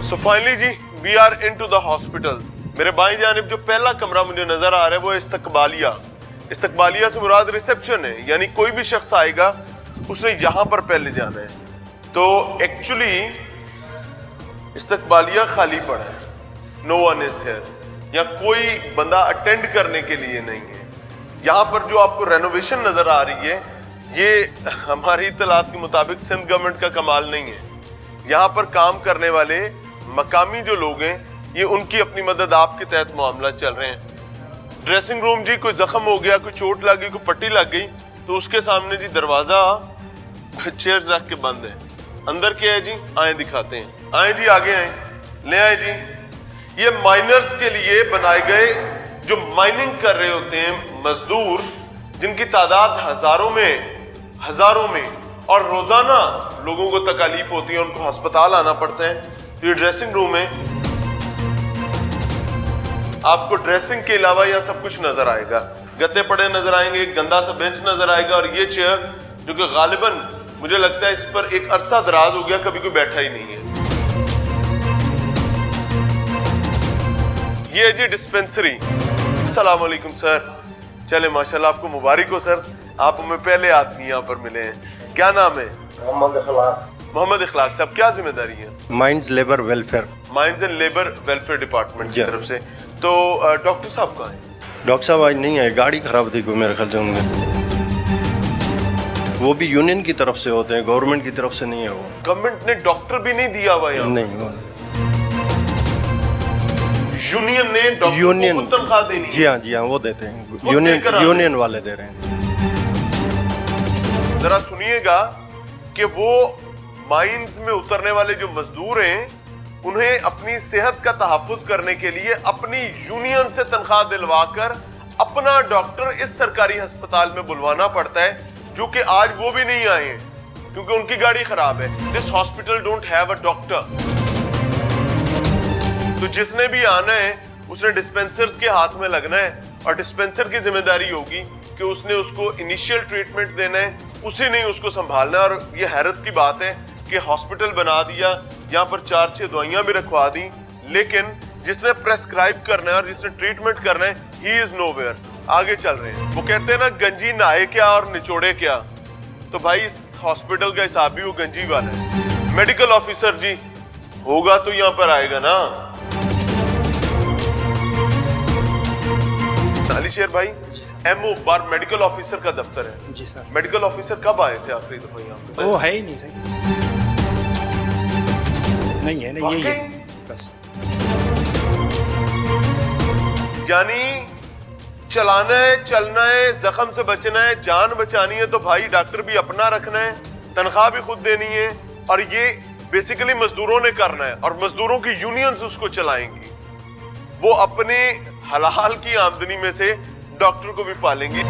सो finally जी we are into the hospital. मेरे बाईं जानिब जो पहला कमरा मुझे नजर आ रहा है वो इस्तकबालिया। इस्तकबालिया से मुराद रिसेप्शन है, यानी कोई भी शख्स आएगा उसने यहाँ पर पहले जाना है। तो एक्चुअली इस्तकबालिया खाली पड़ा है, नो वन इज हियर, या कोई बंदा अटेंड करने के लिए नहीं है। यहाँ पर जो आपको रेनोवेशन नजर आ रही है ये हमारी इत्तलात के मुताबिक सिंध गवर्नमेंट का कमाल नहीं है। यहाँ पर काम करने वाले मकामी जो लोग हैं ये उनकी अपनी मदद आपके तहत मामला चल रहे हैं। ड्रेसिंग रूम जी, कोई जख्म हो गया, कोई चोट लग गई, कोई पट्टी लग गई तो उसके सामने जी दरवाजा चेयर्स रख के बंद है। अंदर क्या है जी, आए दिखाते हैं। आए जी, आगे आए, ले आए जी। ये माइनर्स के लिए बनाए गए, जो माइनिंग कर रहे होते हैं मजदूर, जिनकी तादाद हजारों में और रोजाना लोगों को तकलीफ होती है, उनको अस्पताल आना पड़ता है। तो ये ड्रेसिंग रूम है, आपको ड्रेसिंग के अलावा यह सब कुछ नजर आएगा। गत्ते पड़े नजर आएंगे, गंदा सा बेंच नजर आएगा, और ये चेयर जो कि गालिबन मुझे लगता है इस पर एक अरसा दराज हो गया, कभी कोई बैठा ही नहीं है। ये है जी डिस्पेंसरी। अस्सलाम वालेकुम सर। चले माशाल्लाह, आपको मुबारक हो सर, आप हमें पहले आदमी यहाँ पर मिले हैं। क्या नाम है? मोहम्मद इखलाक साहब। क्या जिम्मेदारी है? Mines labour welfare, mines and labour welfare department की तरफ से। तो डॉक्टर साहब कहाँ हैं? डॉक्टर साहब आज नहीं है, गाड़ी खराब थी कोई मेरे ख्याल से उनके। वो भी यूनियन की तरफ से होते हैं, गवर्नमेंट की तरफ से नहीं है वो। गवर्नमेंट ने डॉक्टर भी नहीं दिया हुआ यहाँ? नहीं, यूनियन ने डॉक्टर यूनियन को तनख्वाह देनी? जी हाँ वो देते हैं, यूनियन वाले दे रहे हैं। जरा सुनिएगा कि वो माइंस में उतरने वाले जो मजदूर हैं उन्हें अपनी सेहत का तहफ्फुज करने के लिए अपनी यूनियन से तनख्वाह दिलवाकर अपना डॉक्टर इस सरकारी अस्पताल में बुलवाना पड़ता है, जो कि आज वो भी नहीं आए हैं क्योंकि उनकी गाड़ी खराब है। This hospital don't have a doctor. तो जिसने भी आना है उसने डिस्पेंसर्स के हाथ में लगना है, और डिस्पेंसर की जिम्मेदारी होगी कि उसने उसको इनिशियल ट्रीटमेंट देना है, उसी ने उसको संभालना है। और ये हैरत की बात है कि हॉस्पिटल बना दिया, यहाँ पर 4-6 दवाइयां भी रखवा दी, लेकिन जिसने प्रेस्क्राइब करना है और जिसने ट्रीटमेंट करना है ही इज नोवेयर। आगे चल रहे हैं। वो कहते हैं ना, गंजी नहाए क्या और निचोड़े क्या। तो भाई इस हॉस्पिटल का हिसाब भी वो गंजी वाला है। मेडिकल ऑफिसर जी होगा तो यहाँ पर आएगा ना। अली शेर भाई, एमओ बार मेडिकल ऑफिसर का दफ्तर है। जी सर। मेडिकल ऑफिसर कब आए थे आखिरी दफा यहाँ पे? वो है ही नहीं सही, नहीं है ना, यही है बस। यानी चलाना है, चलना है, जख्म से बचना है, जान बचानी है तो भाई डॉक्टर भी अपना रखना है, तनख्वाह भी खुद देनी है, और ये बेसिकली मजदूरों ने करना है, और मजदूरों की यूनियंस उसको चलाएंगी। वो अपने हलाल की आमदनी में से डॉक्टर को भी पालेंगे।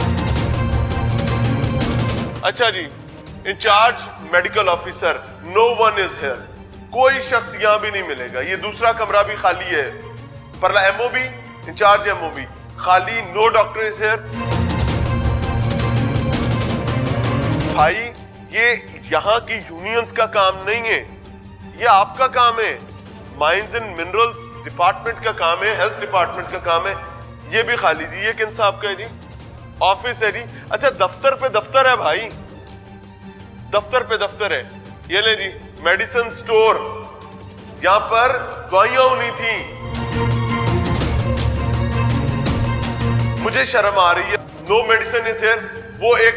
अच्छा जी, in charge medical officer, no one is here. कोई शख्स यहां भी नहीं मिलेगा। ये दूसरा कमरा भी खाली है, परला एमओ भी, इंचार्ज एमओ भी खाली, नो डॉक्टर इज हियर। भाई ये यहां की यूनियंस का काम नहीं है, ये आपका काम है। माइंस एंड मिनरल्स डिपार्टमेंट का काम है, हेल्थ डिपार्टमेंट का काम है। ये भी खाली जी। ये किन साहब का है जी? ऑफिस है जी। अच्छा, दफ्तर पे दफ्तर है भाई, दफ्तर पे दफ्तर है। ये ले जी, मेडिसिन स्टोर, यहां पर दवाइयां होनी थी। मुझे शर्म आ रही है। No medicine is here. वो एक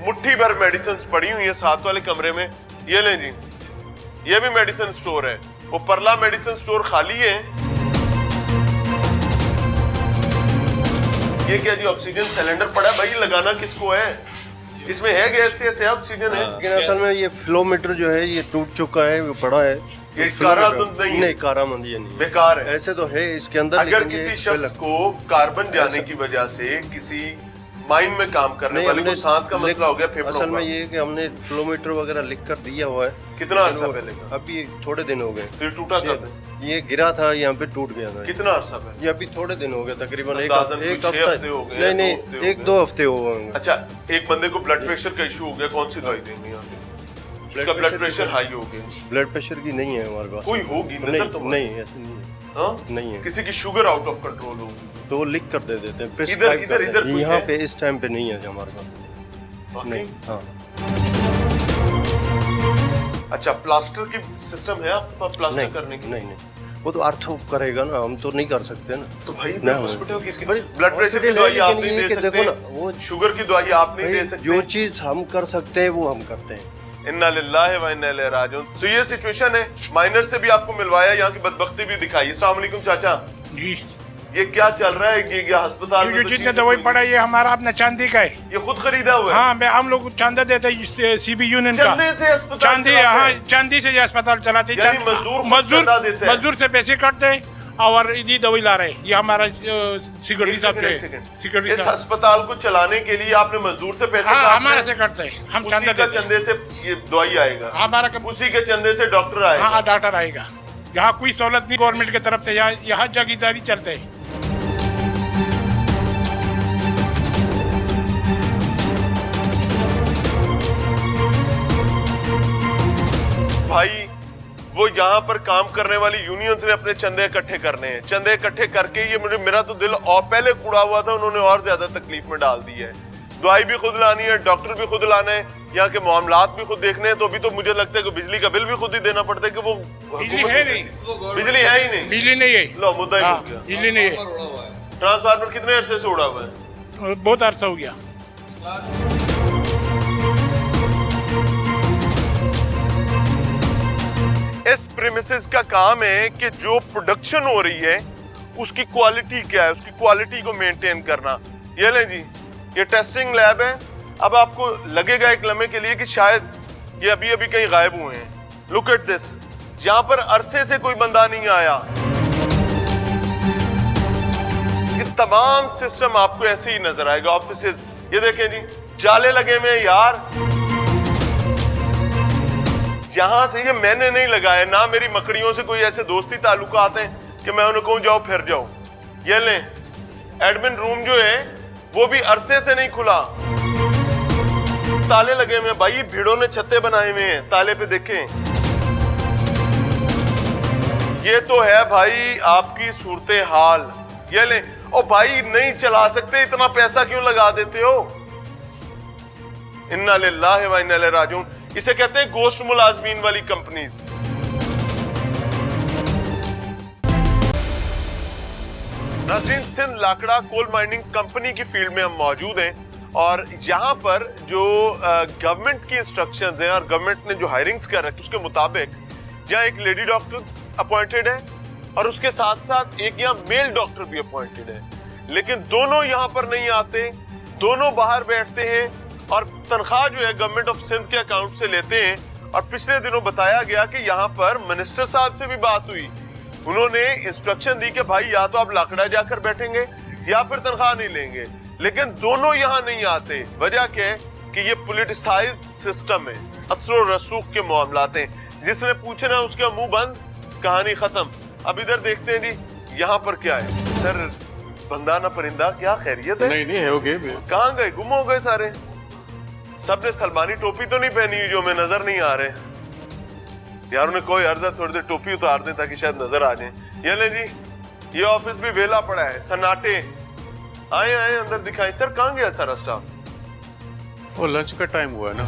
मुट्ठी भर मेडिसिन पड़ी हुई है साथ वाले कमरे में। ये ले जी, ये भी मेडिसिन स्टोर है। वो परला मेडिसिन स्टोर खाली है। ये क्या जी, ऑक्सीजन सिलेंडर पड़ा है भाई, लगाना किसको है? इसमें है गैस है, ऑक्सीजन है, लेकिन असल में ये फ्लोमीटर जो है ये टूट चुका है, वो पड़ा है। ये कारामंद नहीं है। नहीं, कारामंद ये नहीं, बेकार है। ऐसे तो है इसके अंदर। अगर किसी शख्स को कार्बन जाने की वजह से किसी माइन में काम करने वाले को सांस का मसला हो गया, फेफड़ों असल में का, ये कि हमने फ्लोमीटर वगैरह लिख कर दिया हुआ है। कितना अरसा पहले का? अभी थोड़े दिन हो गए। फिर टूटा कब? ये गिरा था, यहाँ पे टूट गया था। कितना अरसा पहले? ये अभी थोड़े दिन हो गए, तकरीबन एक हफ्ते हो गए। नहीं, 1-2 हफ्ते हो गए। अच्छा, एक बंदे को ब्लड प्रेशर का इशू हो गया, कौन सी दवाई देंगे यहाँ पे? उसका ब्लड प्रेशर हाई हो गया। ब्लड प्रेशर की नहीं है हमारे पास। कोई होगी नजर तो नहीं, ऐसे नहीं है। हाँ? नहीं है। किसी की शुगर आउट ऑफ कंट्रोल होगी तो वो लिख कर दे देते हैं। इधर prescribe इधर करते इधर हैं। कोई यहाँ है? पे इस टाइम पे नहीं है हमारे पास। वाकई? नहीं, हाँ। अच्छा, प्लास्टर की सिस्टम है आपके पास प्लास्टर नहीं, करने की? नहीं, वो तो आर्थो करेगा ना, हम तो नहीं कर सकते ना। तो भाई ना, हॉस्पिटल किसकी? भाई, ब्लड प्रेशर की hospital दवाई है, आप लेकिन नहीं ये दे कि देखो ना, सकते, वो शुगर की दवाई आप नहीं भाई, दे सकते। जो चीज हम कर सकते हैं वो हम करते हैं। इन्ना लिल्लाहि व इन्ना इलैहि राजिऊन। तो ये सिचुएशन है, माइनर से भी आपको मिलवाया, यहाँ की बदबख्ती भी दिखाई। अस्सलाम वालेकुम चाचा, जी ये क्या चल रहा है? ये अस्पताल ये में जो तो जितने चीज़ें दवाई कोई- पड़ा ये हमारा अपना चांदी का है। ये खुद खरीदा हुआ है? हाँ मैं हम लोग चांदा देते हैं सीबी यूनियन का। चंदे से अस्पताल चांदी, चलाते हाँ हैं? चांदी से ये अस्पताल चलाते हैं। यानी मजदूर खुद चंदा देते हैं? मजदूर से पैसे काटते हैं और ये दवाई ला रहे हैं। ये हमारा सिक्योरिटी एक साहब सेकंड, जो एक है, सेकंड। सिक्योरिटी इस साहब अस्पताल को चलाने के लिए आपने मजदूर से पैसे हाँ काटने हमारे हैं? से काटते हैं, हम उसी चांदा का देते हैं। चंदे से ये दवाई आएगा, हमारा उसी के चंदे से डॉक्टर आएगा। हाँ डॉक्टर आएगा। यहाँ कोई सहूलत नहीं गवर्नमेंट की तरफ से, यहाँ जागीरदारी चलते है। भाई वो यहाँ पर काम करने वाली यूनियंस ने अपने चंदे इकट्ठे करने हैं। चंदे इकट्ठे करके ये मेरा तो दिल और पहले कुड़ा हुआ था, उन्होंने और ज्यादा तकलीफ में डाल दी है। दवाई भी खुद लानी है, डॉक्टर भी खुद लाना है, यहाँ के मामलात भी खुद देखने हैं। तो अभी तो मुझे लगता है कि बिजली का बिल भी खुद ही देना पड़ता है कि वो बिजली है नहीं, बिजली है ही नहीं। बिजली नहीं है। लो मुद्दा ही हाँ, मुक गया। बिजली नहीं है। ट्रांसफार्मर कितने अरसे से उड़ा हुआ है? बहुत अरसा हो गया। इस प्रीमिसेस का काम है कि जो प्रोडक्शन हो रही है उसकी क्वालिटी क्या है, उसकी क्वालिटी को मेंटेन करना। ये लें जी, ये टेस्टिंग लैब है। अब आपको लगेगा एक लम्हे के लिए कि शायद ये अभी अभी कहीं गायब हुए हैं। लुक एट दिस, यहाँ पर अरसे से कोई बंदा नहीं आया। ये तमाम सिस्टम आपको ऐसे ही नजर आएगा। ऑफिसेज ये देखें जी, जाले लगे हुए हैं यार। यहां से ये मैंने नहीं लगाया, ना मेरी मकड़ियों से कोई ऐसे दोस्ती ताल्लुकात हैं कि मैं उन्हें कहूं जाओ फिर जाओ। ये लें, एडमिन रूम जो है वो भी अरसे से नहीं खुला, ताले लगे हुए हैं। भाई भीड़ों ने छत्ते बनाए हुए हैं, ताले पे देखें। ये तो है भाई आपकी सूरते हाल। ये लें, ओ भाई नहीं चला सकते, इतना पैसा क्यों लगा देते हो? इन्ना लिल्लाहि व इन्ना इलैहि राजिऊन। इसे कहते हैं गोश्त मुलाजमीन वाली कंपनीज। नाज़रीन, Sindh Lakra coal mining company की फील्ड में हम मौजूद हैं और यहाँ पर जो गवर्नमेंट की इंस्ट्रक्शंस हैं और गवर्नमेंट ने जो हायरिंग्स कर रखी उसके मुताबिक यहाँ एक लेडी डॉक्टर अपॉइंटेड है और उसके साथ साथ एक यहाँ मेल डॉक्टर भी अपॉइंटेड है। लेकिन दोनों यहाँ पर नहीं आते, दोनों बाहर बैठते हैं और तनख्वाह जो है गवर्नमेंट ऑफ सिंध के अकाउंट से लेते हैं। और पिछले दिनों बताया गया कि यहाँ पर मिनिस्टर साहब से भी बात हुई, उन्होंने इंस्ट्रक्शन दी कि भाई या तो आप लाकड़ा जाकर बैठेंगे या फिर तनख्वाह नहीं लेंगे। लेकिन दोनों यहाँ नहीं आते। वजह क्या है कि ये पॉलिटिसाइज्ड सिस्टम है, असर और रसूख के मामलात हैं। जिसने पूछना उसका मुंह बंद, कहानी खत्म। अब इधर देखते हैं जी यहाँ पर क्या है। सर बंदा ना परिंदा, क्या खैरियत है? नहीं है, हो गए। कहाँ गए, गुम हो गए सारे? सबने सलमानी टोपी तो नहीं पहनी हुई जो हमें नजर नहीं आ रहे यार। उन्हें कोई अर्ज है थोड़ी देर टोपी उतार दें ताकि शायद नजर आ जाए। ये ले जी, ये ऑफिस भी वेला पड़ा है, सन्नाटे। आए आए अंदर दिखाएं। सर कहाँ गया सारा स्टाफ? वो लंच का टाइम हुआ है ना।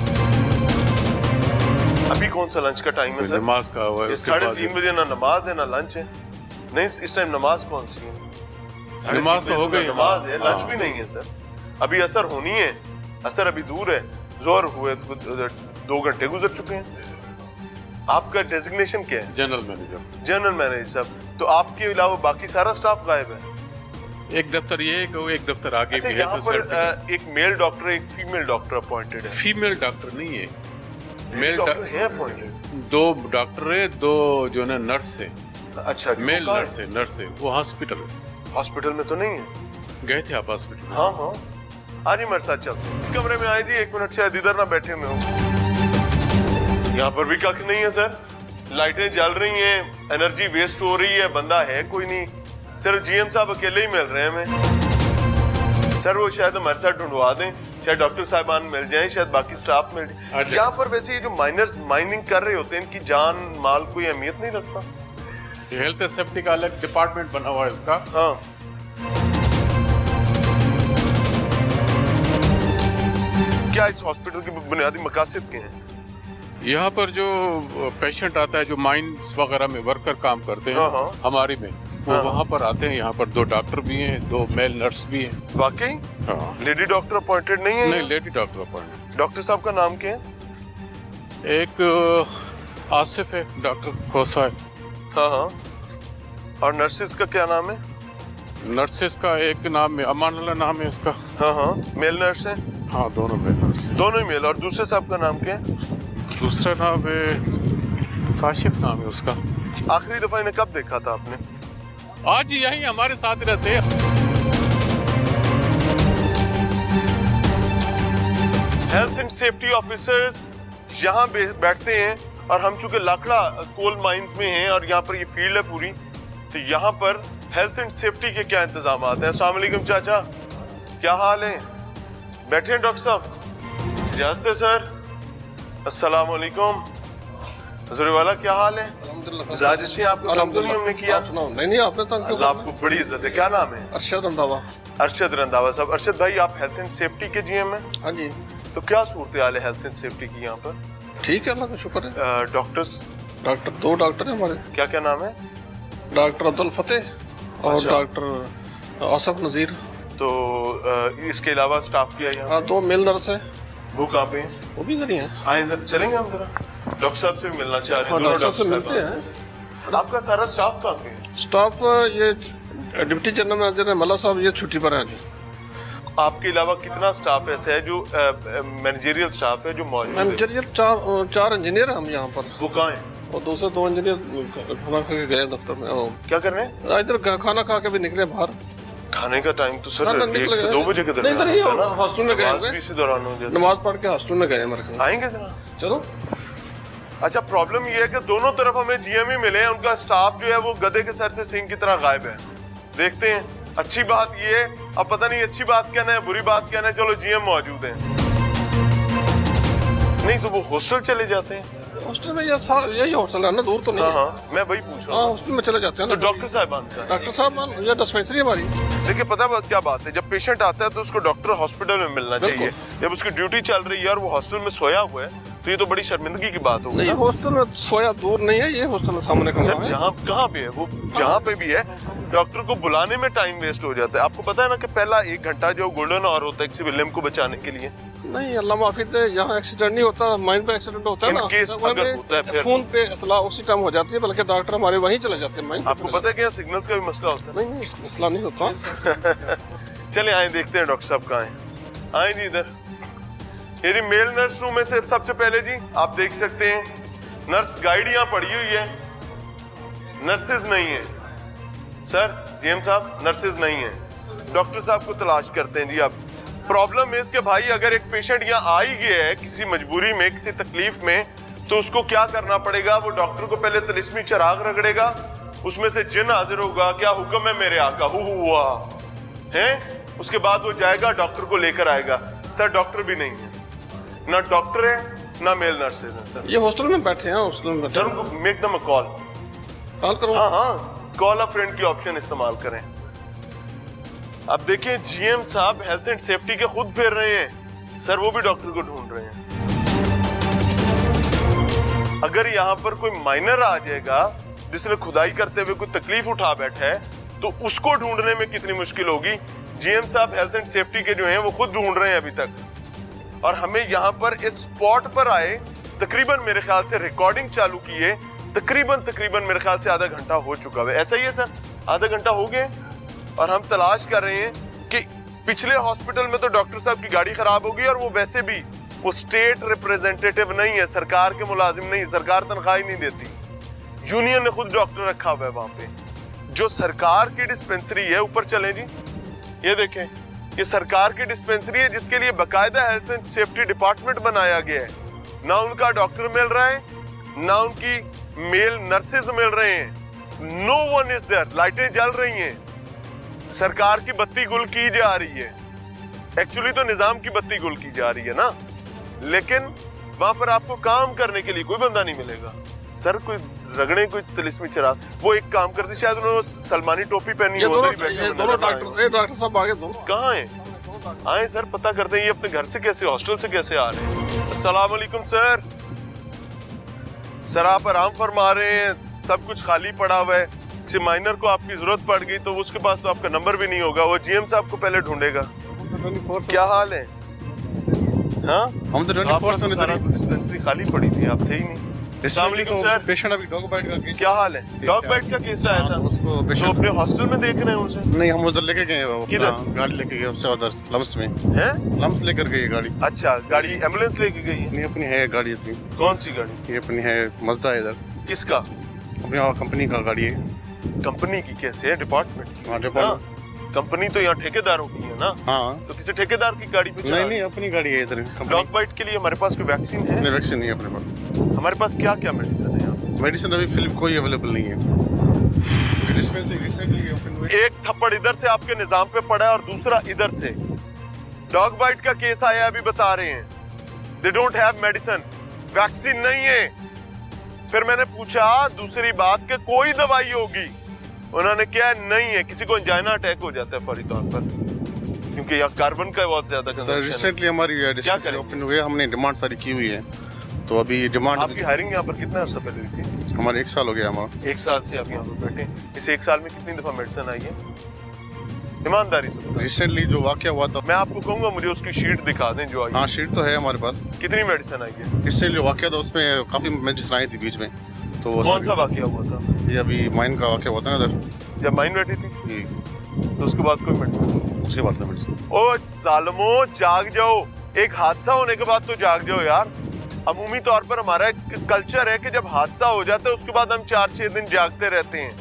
अभी कौन सा लंच का टाइम है सर? नमाज का हुआ है। ये 3:30 बजे ना नमाज है ना लंच है। नहीं इस टाइम नमाज कौन सी है? नमाज तो हो गई, नमाज है, लंच हाँ। भी नहीं है सर। अभी असर होनी है, असर अभी दूर है। जोर हुए 2 घंटे गुजर चुके हैं। आपका डेजिग्नेशन क्या है? General manager. जनरल मैनेजर साहब। तो आपके अलावा बाकी सारा स्टाफ गायब है? एक दफ्तर ये है कि एक दफ्तर आगे अच्छा, भी है। यहाँ तो पर एक मेल डॉक्टर एक फीमेल डॉक्टर अपॉइंटेड है। फीमेल डॉक्टर नहीं है, मेल डॉक्टर है अपॉइंटेड। 2 डॉक्टर है, 2 जो है नर्स है। अच्छा, मेल नर्स है, वो हॉस्पिटल है। हॉस्पिटल में तो नहीं है? गए थे आप हॉस्पिटल? हाँ हाँ, आज ही मेरे साथ चल। इस कमरे में आए जी, 1 मिनट शायद इधर ना बैठे में हो। यहाँ पर भी कख नहीं है सर। लाइटें जल रही हैं, एनर्जी वेस्ट हो रही है, बंदा है कोई नहीं। सिर्फ जीएम साहब अकेले ही मिल रहे हैं हमें। सर वो शायद हमारे साथ ढूंढवा दें। शायद डॉक्टर साहिबान मिल जाएं, शायद बाकी स्टाफ मिल जाए। अच्छा। यहाँ पर वैसे ये जो माइनर्स माइनिंग कर रहे होते हैं, इनकी जान माल कोई अहमियत नहीं रखता? हेल्थ एंड सेफ्टी का अलग डिपार्टमेंट बना हुआ है इसका। हाँ, क्या इस हॉस्पिटल की बुनियादी मकासद के हैं? यहाँ पर जो पेशेंट आता है, जो माइंस वगैरह में वर्कर काम करते हैं हाँ, हाँ। हमारी में, वो हाँ। वहाँ पर आते हैं। यहाँ पर 2 डॉक्टर भी हैं, 2 मेल नर्स भी हैं। वाकई हाँ। लेडी डॉक्टर अपॉइंटेड नहीं है? नहीं, लेडी डॉक्टर अपॉइंटमेंट। डॉक्टर साहब का नाम क्या है? एक आसिफ है, डॉक्टर खोसा है। हाँ हाँ। और नर्सिस का क्या नाम है? नर्सेस का एक नाम है, अमानुल्लाह नाम है इसका। हाँ हाँ, मेल नर्स है? हाँ, दोनों मेल नर्स हैं। दोनों ही मेल। और दूसरे साहब का नाम क्या है? दूसरा नाम है काशिफ, नाम है उसका। आखिरी दफा इन्हें कब देखा था आपने? आज यही हमारे साथ रहते हैं। हेल्थ एंड सेफ्टी ऑफिसर्स यहाँ बैठते हैं, और हम चूंकि लाखड़ा कोल माइंस में हैं और यहाँ पर ये फील्ड है पूरी, तो यहाँ पर हेल्थ एंड सेफ्टी के क्या इंतजाम हैं? अस्सलाम वालेकुम चाचा, क्या हाल है? बैठे हैं डॉक्टर साहब? इजाजत है सर। अस्सलाम वालेकुम। हजूर वाला क्या हाल है? मिजाज अच्छे हैं? आपको तंग तो नहीं हमने किया? नहीं आपने तंग क्यों अल्लाह करना? आपको बड़ी इज्जत है। क्या नाम है? अरशद रंधावा। अरशद रंधावा साहब। अरशद भाई, आप हेल्थ एंड सेफ्टी के जीएम हैं? हाँ जी, तो क्या सूरत हाल है हेल्थ एंड सेफ्टी की यहाँ पर? ठीक है, अल्लाह का शुक्र है। डॉक्टर्स डॉक्टर 2 डॉक्टर हैं हमारे। क्या क्या नाम है? डॉक्टर अब्दुल फतेह और अच्छा। डॉक्टर आसफ नज़ीर। तो इसके अलावा स्टाफ किया यहाँ? हाँ, 2 मेल नर्स हैं, वो कहाँ पे हैं? वो भी इधर ही हैं। आए सर, चलेंगे हम जरा। डॉक्टर साहब से भी मिलना चाह रहे हैं। हाँ, दोनों डॉक्टर से डॉक्टर मिलते साहब से। आपका सारा स्टाफ कहाँ पे है? स्टाफ ये डिप्टी जनरल मैनेजर है मल्ला साहब, ये छुट्टी पर हैं जी। आपके अलावा कितना स्टाफ ऐसा है जो मैनेजरियल स्टाफ है जो मौजूद है? मैनेजरियल 4 इंजीनियर हैं हम यहाँ पर, वो कहाँ है? और दूसरे 2 इंजीनियर खाना खा के गए दफ्तर में। और क्या कर रहे हैं? इधर खाना खा के भी निकले बाहर। खाने का टाइम तो सर हाँ, 1 से 2 बजे के नहीं, दरमियान नहीं, होता है ना? हॉस्टल में गए नमाज हुए। भी इसी दौरान हो जाती है। नमाज पढ़ के हॉस्टल में गए हमारे ख्याल। आएंगे जरा। चलो। अच्छा, प्रॉब्लम ये है कि दोनों तरफ हमें जीएम ही मिले हैं, उनका स्टाफ जो है वो गधे के सर से सिंह की तरह गायब है। देखते हैं। अच्छी बात ये है, अब पता नहीं अच्छी बात कहना है बुरी बात कहना है, चलो जीएम मौजूद हैं। नहीं तो वो हॉस्टल चले जाते हैं। हॉस्टल में यही हॉस्टल है ना, दूर तो नहीं हाँ है। हाँ, मैं वही पूछ रहा हाँ, हूँ। हॉस्टल में चले जाते हैं तो ना। डॉक्टर साहिबान का डॉक्टर साहब, ये डिस्पेंसरी हमारी। देखिए, पता है क्या बात है, जब पेशेंट आता है तो उसको डॉक्टर हॉस्पिटल में मिलना चाहिए। जब उसकी ड्यूटी चल रही है और वो हॉस्टल में सोया हुआ है, तो ये तो बड़ी शर्मिंदगी की बात होगी नहीं, ना? हॉस्टल में सोया दूर नहीं है, ये हॉस्टल सामने का सर, है। जहाँ कहाँ पे है वो? जहाँ पे भी है, डॉक्टर को बुलाने में टाइम वेस्ट हो जाता है। आपको पता है ना कि पहला 1 घंटा जो गोल्डन आवर होता है किसी विलियम को बचाने के लिए। नहीं, अल्लाह माफी दे, यहाँ एक्सीडेंट नहीं होता, माइन पे एक्सीडेंट होता है In ना, case तो अगर हमें होता है फिर फोन पे इतला उसी टाइम हो जाती है, बल्कि डॉक्टर हमारे वहीं चले जाते हैं माइन पे। आपको पता है कि यहाँ सिग्नल्स का भी मसला होता नहीं नहीं, मसला नहीं होता। है? चले आए, देखते हैं डॉक्टर साहब कहाँ हैं। आए जी इधर। ये जी मेल नर्स रूम में से सबसे पहले जी आप देख सकते हैं, नर्स गाइड यहाँ पड़ी हुई है, नर्सेज नहीं है। सर, जीएम साहब, नर्सेज नहीं है। डॉक्टर साहब को तलाश करते हैं जी। अब प्रॉब्लम है इसके भाई, अगर एक पेशेंट यहाँ आ ही गया है किसी मजबूरी में, किसी तकलीफ में, तो उसको क्या करना पड़ेगा? वो डॉक्टर को पहले तिलिस्मी चिराग रगड़ेगा, उसमें से जिन हाजिर होगा, क्या हुक्म है मेरे आका, हुआ है। उसके बाद वो जाएगा डॉक्टर को लेकर आएगा। सर, डॉक्टर भी नहीं है, ना डॉक्टर है ना मेल नर्सेज है। सर, ये हॉस्टल में बैठे हैं, हॉस्टल में बैठे सर उनको make them a call. Call करो। हाँ हाँ, कॉल अ फ्रेंड की ऑप्शन इस्तेमाल करें। अब देखिए, जीएम साहब हेल्थ एंड सेफ्टी के खुद फिर रहे हैं। सर, वो भी डॉक्टर को ढूंढ रहे हैं। अगर यहाँ पर कोई माइनर आ जाएगा जिसने खुदाई करते हुए कोई तकलीफ उठा बैठा है, तो उसको ढूंढने में कितनी मुश्किल होगी। जीएम साहब हेल्थ एंड सेफ्टी के जो हैं वो खुद ढूंढ रहे हैं अभी तक, और हमें यहाँ पर इस स्पॉट पर आए तकरीबन मेरे ख्याल से रिकॉर्डिंग चालू की है, तकरीबन मेरे ख्याल से आधा घंटा हो चुका है। ऐसा ही है सर, आधा घंटा हो गया, और हम तलाश कर रहे हैं कि पिछले हॉस्पिटल में तो डॉक्टर साहब की गाड़ी खराब हो गई, और वो वैसे भी वो स्टेट रिप्रेजेंटेटिव नहीं है, सरकार के मुलाजिम नहीं, सरकार तनख्वाह ही नहीं देती, यूनियन ने खुद डॉक्टर रखा हुआ है वहां पे। जो सरकार की डिस्पेंसरी है, ऊपर चलें जी, ये देखें, ये सरकार की डिस्पेंसरी है जिसके लिए बाकायदा हेल्थ एंड सेफ्टी डिपार्टमेंट बनाया गया है। ना उनका डॉक्टर मिल रहा है, ना उनकी मेल नर्सेज मिल रहे हैं, नो वन इज देयर। लाइटें जल रही हैं, सरकार की बत्ती गुल की जा रही है, एक्चुअली तो निजाम की बत्ती गुल की जा रही है ना, लेकिन वहां पर आपको काम करने के लिए कोई बंदा नहीं मिलेगा। सर कोई रगड़े, कोई तिलिस्मी चिराग, वो एक काम करते, शायद उन्होंने सलमानी टोपी पहनी है, उधर ही बैठे हुए नजर आ रहे हैं। डॉक्टर साहब आगे दोनों कहाँ है? आए सर, पता करते हैं ये अपने घर से कैसे, हॉस्टल से कैसे आ रहे हैं। अस्सलाम वालेकुम सर। सर आप आराम फरमा रहे हैं, सब कुछ खाली पड़ा हुआ है, किसी माइनर को आपकी जरूरत पड़ गई तो उसके पास तो आपका नंबर भी नहीं होगा, वो जीएम साहब को पहले ढूंढेगा। क्या हाल है? हाँ, हम तो 24 से सारा डिस्पेंसरी खाली पड़ी थी, आप थे ही नहीं। अस्सलाम वालेकुम सर। पेशेंट अभी डॉग बाइट का केस, क्या हाल है? डॉग बाइट का केस आया था, उसको तो पेशेंट अपने हॉस्टल में देख रहे हैं उनसे? नहीं, हम उधर लेके गए, वो किधर? गाड़ी लेके गए उससे उधर लम्स में, हैं? लम्स लेकर गई गाड़ी। अच्छा, गाड़ी एम्बुलेंस लेके गई है? नहीं, अपनी है गाड़ी थी। कौन सी गाड़ी? ये अपनी है मजदा है इधर, किसका? अपनी कंपनी का गाड़ी है। कंपनी की कैसे है? डिपार्टमेंट की? हाँ, डिपार्टमेंट। हाँ, कंपनी तो यहाँ ठेकेदारों की है ना? हाँ, तो किसी ठेकेदार की गाड़ी पे चला? नहीं, अपनी गाड़ी है इधर कंपनी। डॉग बाइट के लिए हमारे पास कोई वैक्सीन है? नहीं, वैक्सीन नहीं है अपने पास। हमारे पास क्या क्या मेडिसिन है यहाँ? मेडिसिन अभी फिलहाल कोई अवेलेबल नहीं है। डिस्पेंसरी रिसेंटली ओपन हुई। एक थप्पड़ इधर से आपके निजाम पे पड़ा है और दूसरा इधर से। डॉग बाइट का केस आया, अभी बता रहे हैं they don't have medicine, vaccine नहीं है। फिर मैंने पूछा दूसरी बात कि कोई दवाई होगी, उन्होंने क्या नहीं है। किसी को एंजाइना अटैक हो जाता है फौरी तौर पर, क्योंकि यहाँ कार्बन का बहुत ज्यादा सर कंजम्पशन है। रिसेंटली हमारी डिस्पेंसरी ओपन हुई है, हमने डिमांड सारी की हुई है, तो अभी डिमांड आपकी हायरिंग यहाँ पर कितना अर्सा पहले हुई थी? हमारे 1 साल हो गया हमारा। 1 साल से आप यहाँ पर बैठे। इस 1 साल में कितनी दफा मेडिसिन आई है? ईमानदारी से बताओ। रिसेंटली जो वाकया हुआ था, मैं आपको कहूंगा मुझे उसकी शीट दिखा दें जो आई है। हाँ शीट तो है हमारे पास। कितनी मेडिसिन आई है? रिसेंटली वाकया था, उसमें काफी मेडिसिन आई थी बीच में, तो वो कौन सा वाकया हुआ था? ये अभी माइन का वाकया हुआ था ना इधर, जब माइन बैठी थी ये तो उसके बाद कोई मेडिसिन? उसके बाद में मेडिसिन। ओ जालिमो, जाग जाओ। एक हादसा होने के बाद तो जाग जाओ यार। अमूमी तौर पर हमारा एक कल्चर है कि जब हादसा हो जाता है उसके बाद हम 4-6 दिन जागते रहते हैं।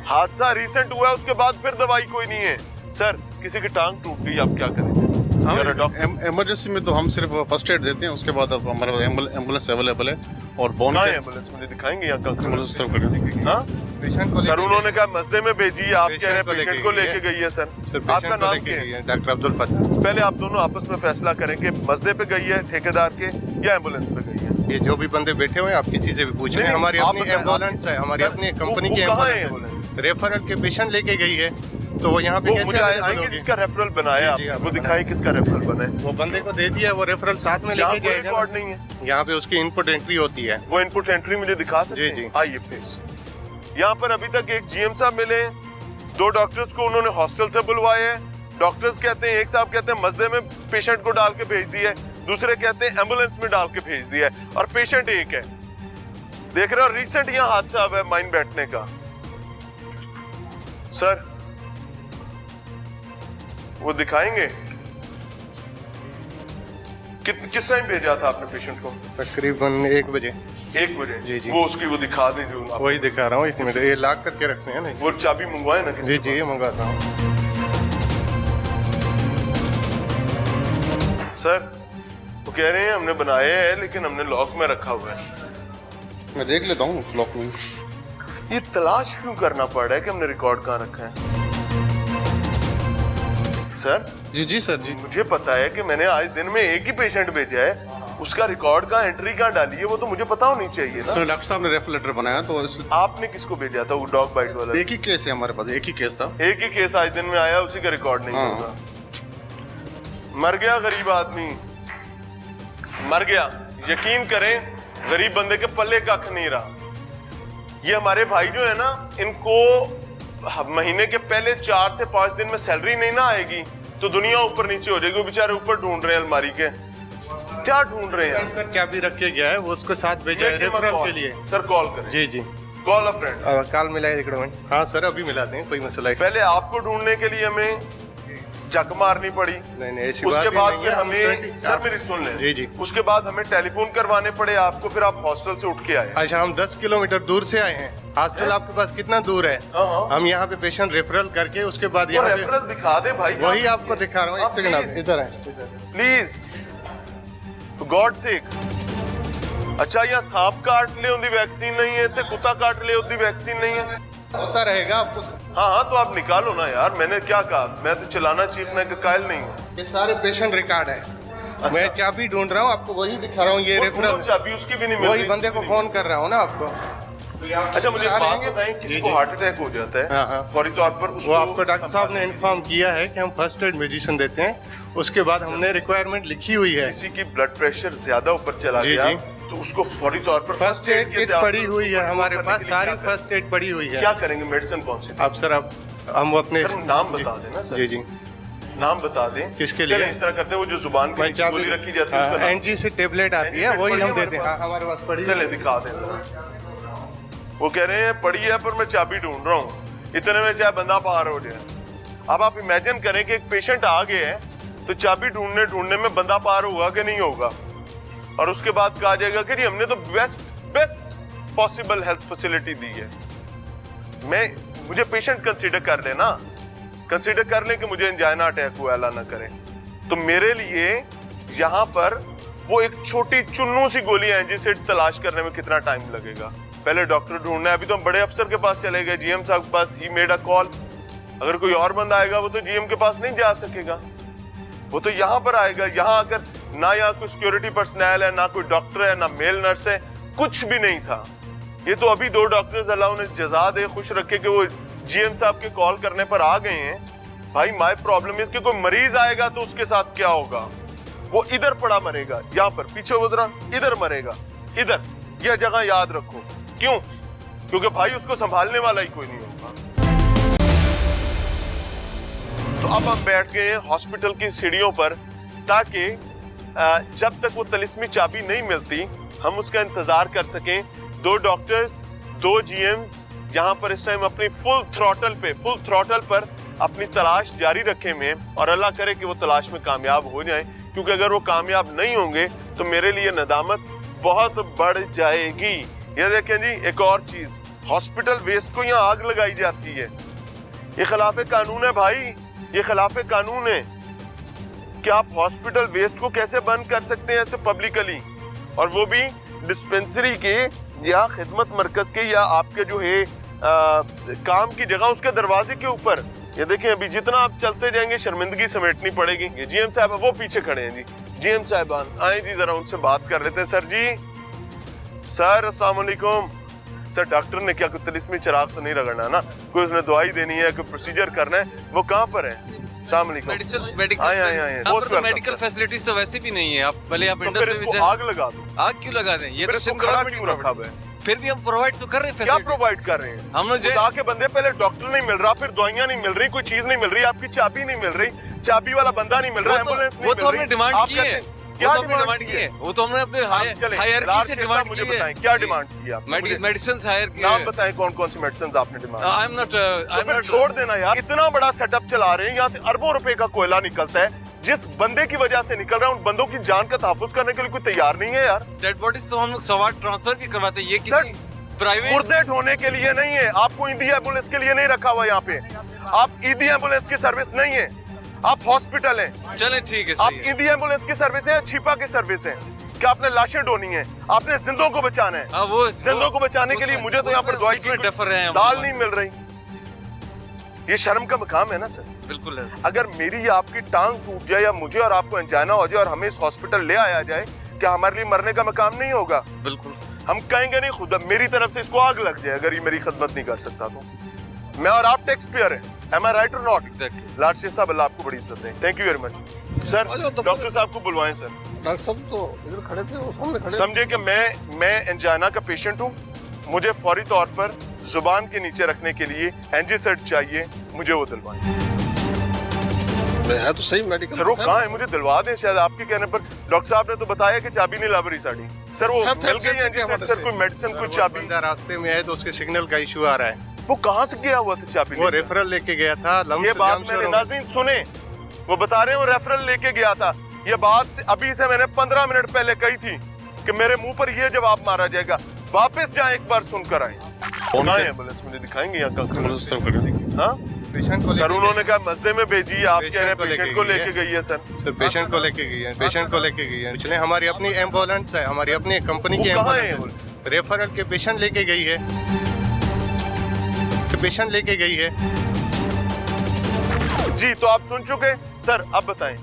हादसा रिसेंट हुआ है, उसके बाद फिर दवाई कोई नहीं है। सर किसी की टांग टूट गई, आप क्या करेंगे? हाँ, You're a doctor. इमरजेंसी में तो हम सिर्फ फर्स्ट एड देते हैं, उसके बाद अब हमारे एम्बुलेंस अवेलेबल है और बोन कहाँ है एम्बुलेंस? मुझे दिखाएंगे यहाँ का? एम्बुलेंस सर्व करेंगे। हाँ पेशेंट सर, उन्होंने कहा मस्दे में भेजी, आप कह रहे हैं पेशेंट पेशेंट को लेके गई है। सर आपका नाम क्या है? Doctor Abdul Fattah. पहले आप दोनों आपस में फैसला करें कि मस्दे पे गई है ठेकेदार के या एम्बुलेंस पे गई है। ये जो भी बंदे बैठे हुए हैं आप किसी से भी पूछ रहे हैं, नहीं, हमारी आप अपनी बताएं, एम्बुलेंस है, हमारी सर, अपनी कंपनी की वो कहाँ है एम्बुलेंस एम्बुलेंस? रेफरल के पेशेंट लेके गई है, तो वो यहाँ पे वो कैसे मुझे available आएंगे होगी? जिसका रेफरल बनाया, जी, आप आप वो दिखाई किसका रेफरल बना है। वो बंदे को दे दिया है, वो रेफरल साथ में यहाँ लेके कोई जाएगा रिकॉर्ड ना। नहीं है, यहाँ पे उसकी इनपुट एंट्री होती है। वो इनपुट एंट्री मुझे दिखा सकते जी, हैं? जी। आइए प्लीज। यहाँ पर अभी तक एक जीएम साहब मिले, 2 डॉक्टर्स को उन्होंने हॉस्टल से बुलवाए हैं। डॉक्टर्स कहते हैं, एक साहब कहते हैं मस्दे में पेशेंट को डाल के भेज दिया है, दूसरे कहते हैं एम्बुलेंस में डाल के भेज दिया है, और पेशेंट एक है। देख रहे हो रिसेंट यहाँ हादसा हुआ है माइन बैठने का। सर वो दिखाएंगे किस टाइम भेजा था आपने पेशेंट को? तकरीबन 1 बजे। 1 बजे? जी, जी। वो उसकी वो दिखा दें जो आप, वही दिखा रहा हूँ, 1 मिनट, ये लॉक करके रखते हैं ना। वो चाबी मंगवाए ना किसी जी के जी, पास? मंगाता हूँ। सर वो कह रहे हैं हमने बनाया है लेकिन हमने लॉक में रखा हुआ है। मैं देख लेता हूँ उस लॉक में। ये तलाश क्यों करना पड़ रहा है कि हमने रिकॉर्ड कहाँ रखा है? सर जी सर जी। मुझे पता है कि मैंने आज दिन में एक ही पेशेंट भेजा है, उसका रिकॉर्ड कहाँ, एंट्री कहाँ डाली है, वो तो मुझे पता होनी चाहिए ना। सर डॉक्टर साहब ने रेफर लेटर बनाया, तो आपने किसको भेजा था? वो डॉग बाइट वाला? एक ही केस है हमारे पास, एक ही केस था। एक ही केस आज दिन में आया, उसी का रिकॉर्ड नहीं हाँ। होगा। मर गया गरीब आदमी, मर गया। यकीन करें गरीब बंदे के पल्ले कख नहीं रहा। ये हमारे भाई जो है ना, इनको महीने के पहले 4 से 5 दिन में सैलरी नहीं ना आएगी तो दुनिया ऊपर नीचे हो जाएगी। वो बेचारे ऊपर ढूंढ रहे हैं अलमारी के, क्या ढूंढ रहे हैं? सर चाबी रख के गया है, वो उसको साथ भेजा है रेफरल के लिए। सर कॉल करें। जी जी, कॉल अ फ्रेंड। कॉल मिला है इकड़ो में। हाँ सर अभी मिलाते हैं, कोई मसला है। पहले आपको ढूंढने के लिए हमें जग मारनी पड़ी, नहीं ऐसी उसके बात बाद नहीं फिर है, हमें, सर मेरी सुन लें, जी जी, उसके बाद हमें टेलीफोन करवाने पड़े आपको, फिर आप हॉस्टल से उठ के आए। अच्छा हम 10 किलोमीटर दूर से आए हैं। हॉस्टल आपके पास कितना दूर है? हाँ। हम यहाँ पे पेशेंट रेफरल करके उसके बाद वो यहाँ पे रेफरल दिखा दे भाई। वही आपको दिखा रहा हूँ, एक सेकंड, please। इधर है प्लीज फॉर गॉड सेक। अच्छा यहाँ सांप काट ले उनकी वैक्सीन नहीं है, ते कुत्ता काट ले उनकी वैक्सीन नहीं है। होता रहेगा आपको। हाँ तो आप निकालो ना यार, मैंने क्या कहा, मैं तो चलाना चीखने का कायल नहीं हूँ। ये सारे पेशेंट रिकॉर्ड है। मैं चाबी ढूंढ रहा हूँ, आपको वही दिखा रहा हूँ। ये वो रेफरल चाबी उसकी भी नहीं मिल वही रही, बंदे को इसकी भी फोन कर रहा हूँ ना आपको। अच्छा मुझे एक बात बताएं, किसी को हार्ट अटैक हो जाता है हाँ, हाँ। फौरी तौर पर वो उसको आपको डॉक्टर साहब ने इन्फॉर्म किया है कि हम फर्स्ट एड मेडिसिन देते हैं, उसके बाद हमने रिक्वायरमेंट लिखी हुई है। किसी की ब्लड प्रेशर ज्यादा ऊपर चला जी, गया जी। तो उसको फौरी तौर पर फर्स्ट एड किट पड़ी हुई है हमारे पास, सारी फर्स्ट एड पड़ी हुई है। क्या करेंगे? मेडिसिन कौन सी? आप सर आप हम अपने सर नाम बता देना सर। जी जी नाम बता दें किसके लिए? चलें इस तरह करते हैं, वो जो जुबान की नीचे गोली रखी जाती है उसका नाम। एनजी से टेबलेट आती है, NG वही पड़ी हम हमारे देते हैं। पास। हमारे पास पड़ी चले दिखा दें जरा। वो कह रहे हैं पड़ी है पर मैं चाबी ढूंढ रहा हूँ, इतने में चाहे बंदा बाहर हो जाए। अब आप इमेजिन करें कि एक पेशेंट आ गया है तो चाबी ढूंढने ढूंढने में बंदा पार होगा कि नहीं होगा, और उसके बाद कहा जाएगा कि जी हमने तो बेस्ट पॉसिबल हेल्थ फैसिलिटी दी है। मुझे पेशेंट कंसीडर कर लेना, कंसीडर कर ले कि मुझे एंजाइना अटैक हुआ, अल्लाह ना करे। तो मेरे लिए यहाँ पर वो एक छोटी चुन्नू सी गोली एंजीसाइड तलाश करने में कितना टाइम लगेगा? पहले डॉक्टर ढूंढना है। अभी तो हम बड़े अफसर के पास चले गए, जीएम साहब के पास, ही मेड अ कॉल। अगर कोई और बंदा आएगा वो तो जीएम के पास नहीं जा सकेगा, वो तो यहाँ पर आएगा। यहाँ आकर ना यहाँ कोई सिक्योरिटी पर्सनल है, ना कोई डॉक्टर है, ना मेल नर्स है, कुछ भी नहीं था। ये तो अभी 2 डॉक्टर्स अल्लाह उन्हें जजा दे, खुश रखे कि वो जीएम साहब के कॉल करने पर आ गए हैं। भाई माय प्रॉब्लम इज कि कोई मरीज आएगा तो उसके साथ क्या होगा? वो इधर पड़ा मरेगा, यहाँ पर पीछे उधरा, इधर मरेगा, इधर। यह जगह याद रखो। क्यों? क्योंकि भाई उसको संभालने वाला ही कोई नहीं होगा। तो अब हम बैठ गए हैं हॉस्पिटल की सीढ़ियों पर, ताकि जब तक वो तिलिस्मी चाबी नहीं मिलती हम उसका इंतजार कर सकें। 2 डॉक्टर्स, 2 जीएम्स यहाँ पर इस टाइम अपनी फुल थ्रॉटल पर अपनी तलाश जारी रखे में, और अल्लाह करे कि वो तलाश में कामयाब हो जाएं, क्योंकि अगर वो कामयाब नहीं होंगे तो मेरे लिए नदामत बहुत बढ़ जाएगी। ये देखें जी, एक और चीज, हॉस्पिटल वेस्ट को यहाँ आग लगाई जाती है। ये खिलाफे कानून है भाई, ये खिलाफे कानून है कि आप हॉस्पिटल वेस्ट को कैसे बंद कर सकते हैं ऐसे पब्लिकली, और वो भी डिस्पेंसरी के या खिदमत मरकज के या आपके जो है काम की जगह उसके दरवाजे के ऊपर। ये देखें, अभी जितना आप चलते जाएंगे शर्मिंदगी समेटनी पड़ेगी। ये जीएम साहब वो पीछे खड़े हैं जी, जीएम साहबान आए जी, जरा उनसे बात कर लेते हैं। सर जी, सर अस्सलाम वालेकुम। सर डॉक्टर ने क्या कोई तिलिस्मी चिराग तो नहीं रगड़ना ना? कोई उसने दवाई देनी है, कोई प्रोसीजर करना है, वो कहाँ पर है? अस्सलाम वालेकुम। मेडिकल फैसिलिटीज तो वैसे भी नहीं है। आप भले आप तो फिर इसको आग लगा दो। आग क्यों लगा दें? ये फिर तो इसको सिर्फ खड़ा गवर्नमेंट क्यों रखा हुआ है? फिर भी हम प्रोवाइड तो कर रहे हैं। क्या प्रोवाइड कर रहे हैं? हम लोग खुदा के बंदे, पहले डॉक्टर नहीं मिल रहा, फिर दवाइयां नहीं मिल रही, कोई चीज नहीं मिल रही, आपकी चाबी नहीं मिल रही, चाबी वाला बंदा नहीं मिल रहा, एम्बुलेंस नहीं वो मिल तो हमने रही। डिमांड आप की है, कहते हैं क्या डिमांड की है? वो तो हमने अपने हायरार्की से डिमांड मुझे की है। बताएं क्या डिमांड की है? मेडिसिन हायर की नाम बताएं कौन कौन सी मेडिसिन आपने डिमांड? आई एम नॉट छोड़ देना यार, इतना बड़ा सेटअप चला रहे हैं, यहाँ से अरबों रुपए का कोयला निकलता है, जिस बंदे की वजह से निकल रहा है उन बंदों की जान का तहफ्फुज करने के लिए कोई तैयार नहीं है यार। डेड बॉडीज तो हम लोग सवार ट्रांसफर भी करवाते हैं। ये सर, किसी प्राइवेट मुर्दे ढोने के लिए नहीं है, आपको ईदी एम्बुलेंस के लिए नहीं रखा हुआ यहाँ पे। आप ईदी एम्बुलेंस की सर्विस नहीं है, आप हॉस्पिटल हैं। चले ठीक है, आप सही है। ईदी एम्बुलेंस की सर्विस है, छिपा की सर्विस है। क्या आपने लाशें ढोनी है? आपने जिंदों को बचाना है। वो जिंदों को बचाने के लिए मुझे तो यहाँ पर दवाई की डेफर है, दाल नहीं मिल रही। ये शर्म का मकाम है ना सर? बिल्कुल है। अगर मेरी या आपकी टांग टूट जाए या मुझे और आपको अंजाना हो जाए और हमें इस हॉस्पिटल ले आया जाए, क्या हमारे लिए मरने का मकाम नहीं होगा? बिल्कुल। हम कहेंगे नहीं खुदा मेरी तरफ से इसको आग लग जाए अगर ये मेरी खिदमत नहीं कर सकता तो। मैं और आप टैक्स पेयर हैं, am I right or not? Exactly. Lord Sheikh साहब, अल्लाह आपको बड़ी इज्जत दे। Thank you very much sir. Doctor साहब को बुलवाएं सर। डॉक्टर साहब तो इधर खड़े थे, वो सामने खड़े। समझे कि मैं एंजाइना का पेशेंट हूँ, मुझे फौरी तौर पर जुबान के नीचे रखने के लिए एंजीसाइड चाहिए, मुझे वो दिलवाएं। है तो सही मेडिकल। सर वो कहाँ है? मुझे दिलवा दें। शायद आपके कहने पर डॉक्टर साहब ने तो बताया कि चाबी नहीं लाभ रही साड़ी। सर वो मिल गई है एंजीसाइड? सर कोई मेडिसिन, कोई चाबी? बंदा रास्ते में है तो उसके सिग्नल का इशू आ रहा है। वो कहाँ से गया हुआ था चाबी? वो रेफरल लेके गया था। ये बात मैंने नाज़रीन सुने, वो बता रहे हैं वो रेफरल लेके गया था। ये बात अभी से मैंने 15 मिनट पहले कही थी कि मेरे मुंह पर ये जवाब मारा जाएगा। वापस जाए, एक बार सुनकर आए। एम्बुलेंस मुझे दिखाएंगे यहाँ का? हाँ सर, उन्होंने कहा मस्जिद में भेजी, आप कह रहे हैं पेशेंट को लेके गई है। सर पेशेंट को लेके गई है, पेशेंट को लेके गई है। चलिए, हमारी अपनी एम्बुलेंस है, हमारी अपनी कंपनी की एम्बुलेंस। रेफरल के पेशेंट लेके गई है, पेशेंट लेके गई है जी। तो आप सुन चुके सर, अब बताएं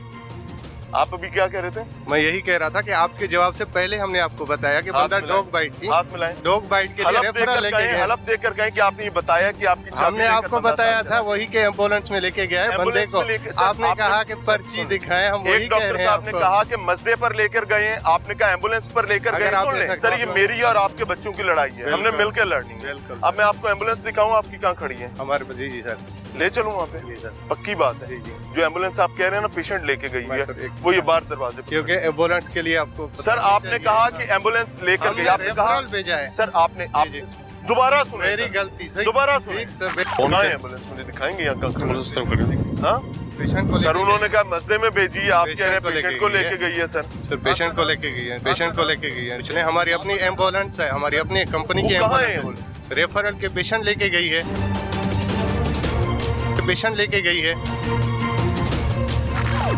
आप अभी क्या कह रहे थे? मैं यही कह रहा था कि आपके जवाब से पहले हमने आपको बताया कि बंदा डॉग बाइट की, हाथ मिलाएं। डॉग बाइट के लिए हलफ रेफरल देकर लेके गए, गया। हलफ देकर गए कि आपने ये बताया कि आपकी चाबी हमने लेकर आपको बंदा बताया साथ जा था रहा है। वही के एम्बुलेंस में लेके गया है बंदे एम्बुलेंस को। में लेके- सर, आपने कहा कि सर, पर्ची दिखाएं, हम वही एक कह डॉक्टर रहे हैं साहब ने आपको। कहा कि मसदे पर लेकर गए हैं, आपने कहा एम्बुलेंस पर लेकर अगर गए। आप सुन लें ऐसा सर, ये कहो- मेरी और आपके बच्चों की लड़ाई है, हमने बिल्कुल। मिलकर लड़नी है। बिल्कुल। अब मैं आपको एम्बुलेंस दिखाऊं, आपकी कहाँ खड़ी है? हमारे जी जी सर, ले चलूं वहाँ पे? जी सर, पक्की बात है। जी जी। जो एम्बुलेंस आप कह रहे हैं ना पेशेंट लेके गई मैं है, सर एक- वो ये बाहर दरवाजे पे। क्योंकि एम्बुलेंस के लिए आपको सर आपने कहा कि एम्बुलेंस लेकर हमने गई, आपने कहा रेफरल भेजा है। सर आपने आप जी, दोबारा सुने मेरी सर। गलती सर, दोबारा सुने। ठीक सर, कहाँ है एम्बुलेंस? मुझे दिखाएंगे यहाँ कहाँ खड़ी है? सर्व कर देंगे। हाँ पेशेंट को सर, लेके उन्होंने कहा मसदे में भेजी है, आप कह रहे हैं पेशेंट को पेशेंट को लेके लेके गई है सर। सर पेशेंट को लेके गई है, पेशेंट को लेके गई है। पिछले हमारी अपनी एम्बुलेंस है, हमारी अपनी कंपनी की वो कहाँ है एम्बुलेंस है। रेफरल के पेशेंट लेके गई है, पेशेंट लेके गई है।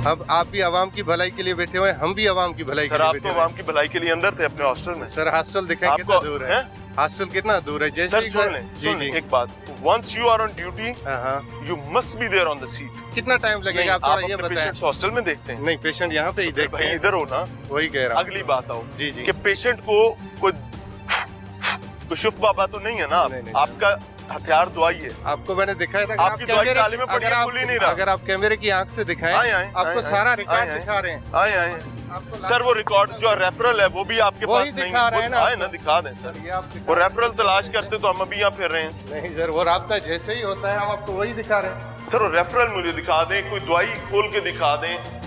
अब आप भी आवाम की भलाई के लिए बैठे हुए हैं, हम भी आवाम की भलाई के सर लिए आप बैठे तो हुए हैं। आवाम की भलाई के लिए अंदर थे अपने हॉस्टल में। सर हॉस्टल दिखाएं आपको- कितना दूर है? हैं? हॉस्टल कितना दूर है? जैसे सर ही सुन लें, जी सुन जी, लें एक बात, once you are on duty हाँ, you must be there on the seat. कितना टाइम नहीं, लगेगा आप आप थोड़ा ये अपने बताएं। पेशेंट्स हॉस्टल में देखते हैं? नहीं, पेशेंट यहाँ पे ही देखते भाई हैं, इधर हो ना। वही कह रहा हूँ। अगली बात आओ जी जी, कि पेशेंट को कोई शुफ बाबा तो नहीं है ना? नहीं, नहीं, आपका हथियार दवाई है। आपको मैंने दिखाया था कि आपकी आप दवाई कैमरे- ताले में पड़ी अगर है, आप- खुल ही नहीं रहा। अगर आप कैमरे की आंख से दिखाएं, आए, आए, आपको आए, सारा आए, रिकॉर्ड आए, दिखा रहे हैं। आए आए आपको सर, वो रिकॉर्ड जो रेफरल है वो भी आपके वही पास नहीं दिखा रहे हैं ना आए ना, दिखा दें सर। ये आप दिखा वो रहे रेफरल हैं। तलाश करते तो हम अभी यहाँ फिर रहे हैं। नहीं सर, वो राब्ता जैसे ही होता है हम आपको वही दिखा रहे हैं। सर वो रेफरल मुझे दिखा दें, कोई दवाई खोल के दिखा दें।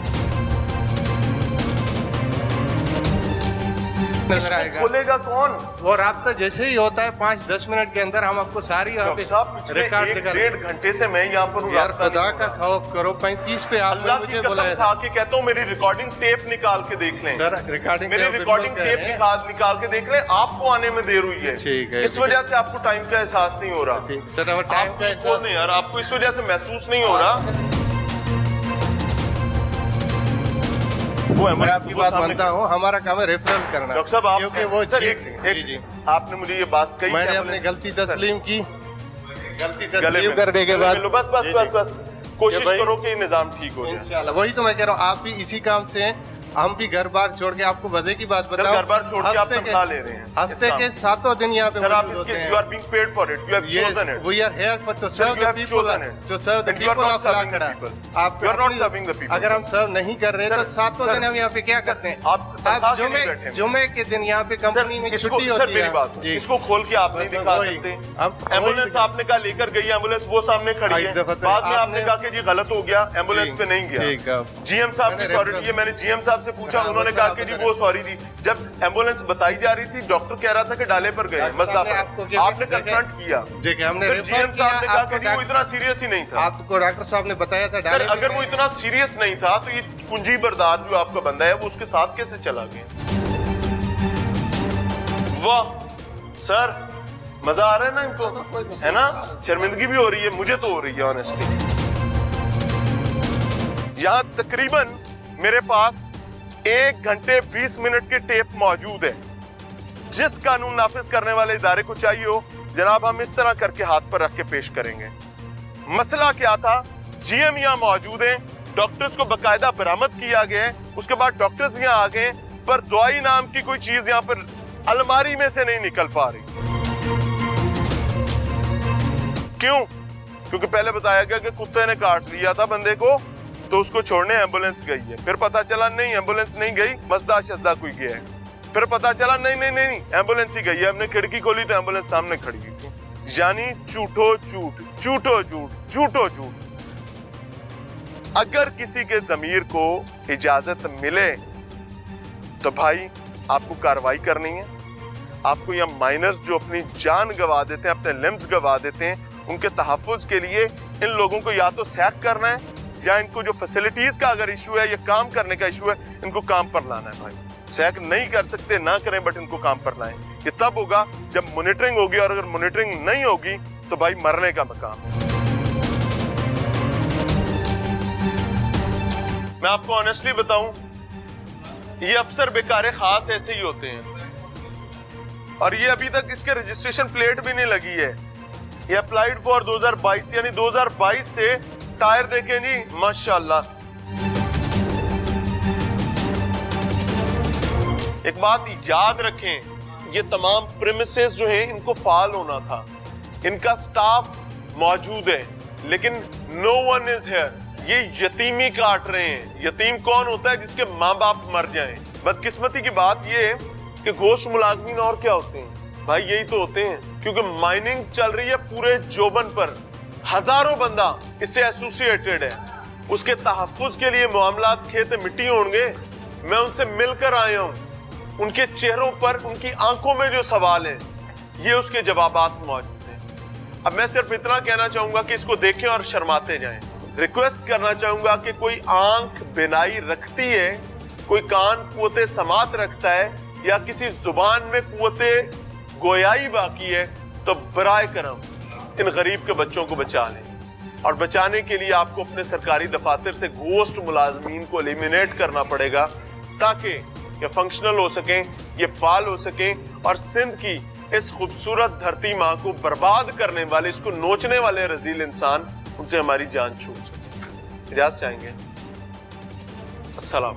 नजर इसको आएगा। खोलेगा कौन? वो राब्ता जैसे ही होता है 5-10 मिनट के अंदर हम आपको सारी यहाँ डॉक्टर पे साहब पिछले रिकॉर्ड दिखा रहे हैं। 1-1.5 घंटे से मैं यहाँ पर हूँ, यार राब्ता खुदा नहीं का हो रहा। खौफ करो, 35 पे आपने अल्लाह की मुझे कसम बुलाया खा था। के कहता हूँ मेरी रिकॉर्डिंग टेप निकाल के देख लें। सर रिकॉर्डिंग मेरी रिकॉर्डिंग टेप निकाल के देख लें। आपको आने में देर हुई है, ठीक है, इस ठीक है। वजह से आपको टाइम का एहसास नहीं हो रहा। ठीक, सर अब टाइम आप का खोल दें यार, आपको इस वजह से महसूस नहीं हो रहा। वो मैं एमरजेंसी आपकी वो बात सामने- मानता हूँ, हमारा काम है रेफरल करना। डॉक्टर साहब आप क्योंकि वो सर जी, एक जी, जी। आपने मुझे ये बात कही, मैंने कि अपनी आपने- गलती तस्लीम की, गलती गले तस्लीम में- करने के गले बाद में लो, बस बस जी, बस जी। बस कोशिश भाई- करो कि निजाम ठीक हो जाए। इंशाल्लाह, वही तो मैं कह रहा हूँ, आप भी इसी काम से हैं। हम भी घर बार छोड़ के आपको बदे की बात सर बताओ, घर बार छोड़ के आप हफ्ते तनख्वाह ले रहे हैं हफ्ते इसका। के 7 दिन यहाँ पे सर आप मौजूद इसके होते हैं। You are being paid for it, you have chosen it. We are here for to Sir, serve you the have people, chosen it. to serve the And you are people not of serving the Alakhara. people. आप You are not अपनी- serving the people, अगर sir. हम सर्व नहीं कर रहे तो Sir, 7 sir, दिन हम यहाँ पे क्या sir, करते हैं? आप तनख्वाह के लिए बैठे हैं। जुमे के दिन यहाँ पे कंपनी में इसको छुट्टी सर होती मेरी है। बात सुनो, जी। इसको खोल के आप नहीं बस दिखा वही। सकते। अब वही एम्बुलेंस दिखा- आपने कहा लेकर गई एम्बुलेंस, वो सामने खड़ी एक है। दफा तो बाद में आपने आपने- कहा कि जी गलत हो गया, एम्बुलेंस पे नहीं गया। ठीक है। जीएम साहब की मैंने अथॉरिटी रेफर- है, मैंने जीएम साहब से पूछा, हाँ, उन्होंने बस कहा आप कि जी बता वो रहे। सॉरी दी। जब एम्बुलेंस बताई जा रही थी, डॉक्टर कह रहा था कि डाले पर गए, डॉक्टर मसला साहब ने पर आपको क्या आपने देखे? कंफ्रंट किया। देखिए हमने फिर रेफर जीएम साहब ने किया, कहा आपको कि जी वो इतना सीरियस ही नहीं था। आपको डॉक्टर साहब ने बताया था सर डायरेक्ट अगर वो इतना सीरियस नहीं था तो ये कुंजी बरदार जो आपका बंदा है वो उसके साथ कैसे चला गया? वाह सर, मजा आ रहा है ना इनको, है ना? शर्मिंदगी भी हो रही है, मुझे तो हो रही है ऑनेस्टली। यहां तकरीबन मेरे पास 1 घंटे 20 मिनट की टेप मौजूद है। जिस कानून नाफिज करने वाले इदारे को चाहिए हो जनाब, हम इस तरह करके हाथ पर रख के पेश करेंगे। मसला क्या था? जीएम यहाँ मौजूद हैं, डॉक्टर्स को बकायदा बरामद किया गया है, उसके बाद डॉक्टर्स यहाँ आ गए, पर दवाई नाम की कोई चीज यहाँ पर अलमारी में से नहीं निकल पा रही। क्यों? क्योंकि पहले बताया गया कि कुत्ते ने काट लिया था बंदे को, तो उसको छोड़ने एम्बुलेंस गई है। फिर पता चला नहीं, एम्बुलेंस नहीं गई, मसदा शसदा कोई गया है। फिर पता चला नहीं नहीं नहीं, एम्बुलेंस ही गई है। हमने खिड़की खोली तो एम्बुलेंस सामने खड़ी हुई थी। यानी झूठो झूठ, झूठो झूठ, झूठो झूठ। अगर किसी के जमीर को इजाजत मिले तो भाई आपको कार्रवाई करनी है। आपको यहाँ माइनर्स जो अपनी जान गवा देते हैं, अपने लिम्स गवा देते हैं, उनके तहफ़्फ़ुज़ के लिए इन लोगों को या तो सैक करना है, या इनको जो फैसिलिटीज का अगर इशू है या काम करने का इशू है, इनको काम पर लाना है। भाई सैक नहीं कर सकते ना करें, बट इनको काम पर लाएं। ये तब होगा जब मॉनिटरिंग होगी, और अगर मॉनिटरिंग नहीं होगी तो भाई मरने का मकाम। मैं आपको ऑनेस्टली बताऊं, ये अफसर बेकारे खास ऐसे ही होते हैं, और ये अभी तक इसके रजिस्ट्रेशन प्लेट भी नहीं लगी है। ये अप्लाइड फॉर 2022, यानी 2022 से टायर देखें जी, माशाल्लाह। एक बात याद रखें, ये तमाम प्रेमिसेस जो हैं इनको फाल होना था, इनका स्टाफ मौजूद है, लेकिन नो वन इज हियर। ये यतीमी काट रहे हैं। यतीम कौन होता है? जिसके माँ बाप मर जाएं। बदकिस्मती की बात ये है कि गोश्त मुलाजमीन और क्या होते हैं भाई, यही तो होते हैं, क्योंकि माइनिंग चल रही है पूरे जोबन पर, हजारों बंदा इससे एसोसिएटेड है। उसके तहफ्फुज के लिए मामलात खेत मिट्टी होंगे। मैं उनसे मिलकर आया हूं, उनके चेहरों पर, उनकी आंखों में जो सवाल हैं, ये उसके जवाबात मौजूद हैं। अब मैं सिर्फ इतना कहना चाहूंगा कि इसको देखें और शर्माते जाएं। रिक्वेस्ट करना चाहूंगा कि कोई आंख बिनाई रखती है, कोई कान कुव्वते समात रखता है, या किसी जुबान में कुव्वते गोयाई बाकी है, तो बराए करम इन गरीब के बच्चों को बचा लें। और बचाने के लिए आपको अपने सरकारी दफातर से गोश्त मुलाजमीन को एलिमिनेट करना पड़ेगा, ताकि ये फंक्शनल हो सकें, ये फाल हो सकें, और सिंध की इस खूबसूरत धरती माँ को बर्बाद करने वाले, इसको नोचने वाले रजील इंसान, उनसे हमारी जान छूट सके। इजाज़त चाहेंगे। अस्सलाम।